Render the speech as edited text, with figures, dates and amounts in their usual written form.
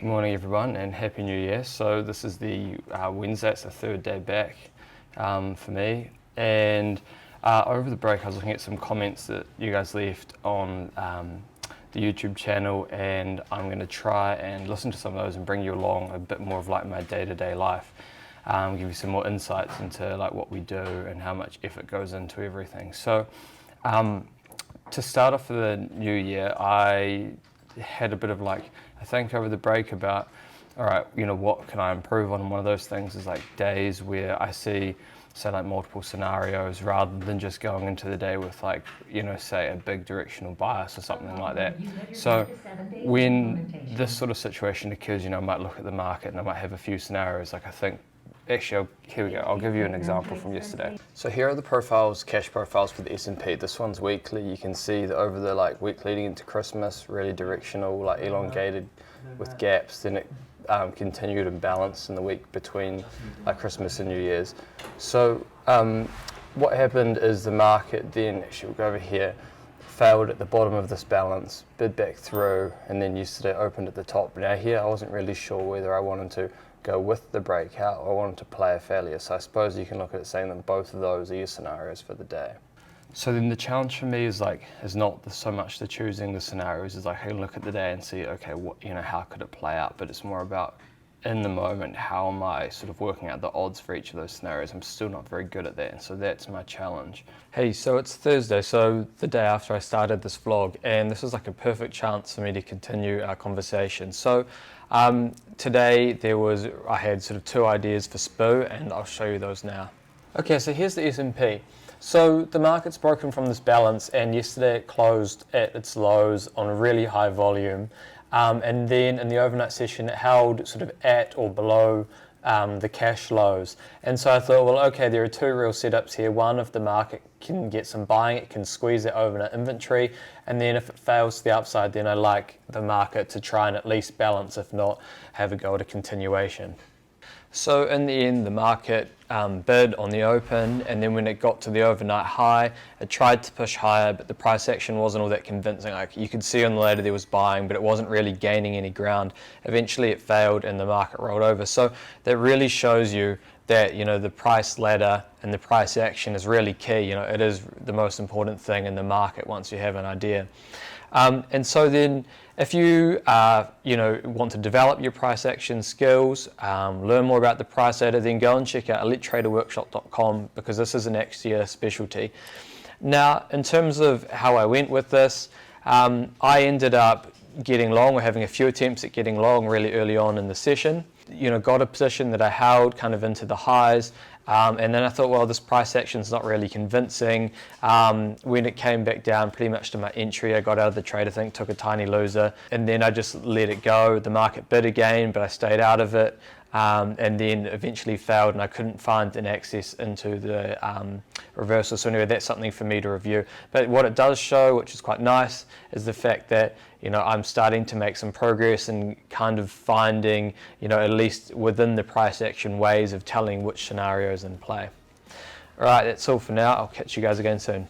Good morning everyone and Happy New Year. So this is the Wednesday, it's the third day back for me, and over the break I was looking at some comments that you guys left on the YouTube channel, and I'm going to try and listen to some of those and bring you along a bit more of like my day-to-day life, give you some more insights into like what we do and how much effort goes into everything. So to start off for the new year, I had a bit of like, I think over the break about, all right, you know, what can I improve on? And one of those things is like days where I see, say, like multiple scenarios rather than just going into the day with like, you know, say a big directional bias or something like that. So when this sort of situation occurs, you know, I might look at the market and I might have a few scenarios. Like I think, actually, here we go. I'll give you an example from yesterday. So here are the profiles, cash profiles for the S&P. This one's weekly. You can see that over the like week leading into Christmas, really directional, like elongated with gaps. Then it continued and balanced in the week between like Christmas and New Year's. So what happened is the market then, actually we'll go over here, failed at the bottom of this balance, bid back through, and then yesterday opened at the top. Now here I wasn't really sure whether I wanted to go with the breakout or I wanted to play a failure. So I suppose you can look at it saying that both of those are your scenarios for the day. So then the challenge for me is not so much the choosing the scenarios, is like, hey, look at the day and see, okay, what, you know, how could it play out? But it's more about in the moment, how am I sort of working out the odds for each of those scenarios? I'm still not very good at that, and so that's my challenge. Hey, so it's Thursday, so the day after I started this vlog, and this is like a perfect chance for me to continue our conversation. So today I had sort of two ideas for SPOO, and I'll show you those now. Okay, so here's the S&P. So the market's broken from this balance, and yesterday it closed at its lows on a really high volume. And then in the overnight session, it held sort of at or below the cash lows. And so I thought, well, okay, there are two real setups here. One, if the market can get some buying, it can squeeze that overnight inventory. And then if it fails to the upside, then I like the market to try and at least balance, if not have a go at a continuation. So in the end, the market bid on the open, and then when it got to the overnight high, it tried to push higher, but the price action wasn't all that convincing. Like you could see on the ladder there was buying, but it wasn't really gaining any ground. Eventually it failed and the market rolled over. So that really shows you that, you know, the price ladder and the price action is really key. You know, it is the most important thing in the market once you have an idea. And so then if you want to develop your price action skills, learn more about the price ladder, then go and check out elitetraderworkshop.com, because this is an Axia specialty. Now, in terms of how I went with this, I ended up getting long, or having a few attempts at getting long really early on in the session. You know, got a position that I held kind of into the highs. And then I thought, well, this price action is not really convincing. When it came back down pretty much to my entry, I got out of the trade, I think, took a tiny loser, and then I just let it go. The market bid again, but I stayed out of it, and then eventually failed, and I couldn't find an access into the reversal. So anyway, that's something for me to review. But what it does show, which is quite nice, is the fact that, you know, I'm starting to make some progress and kind of finding, you know, at least within the price action ways of telling which scenarios in play. All right, that's all for now. I'll catch you guys again soon.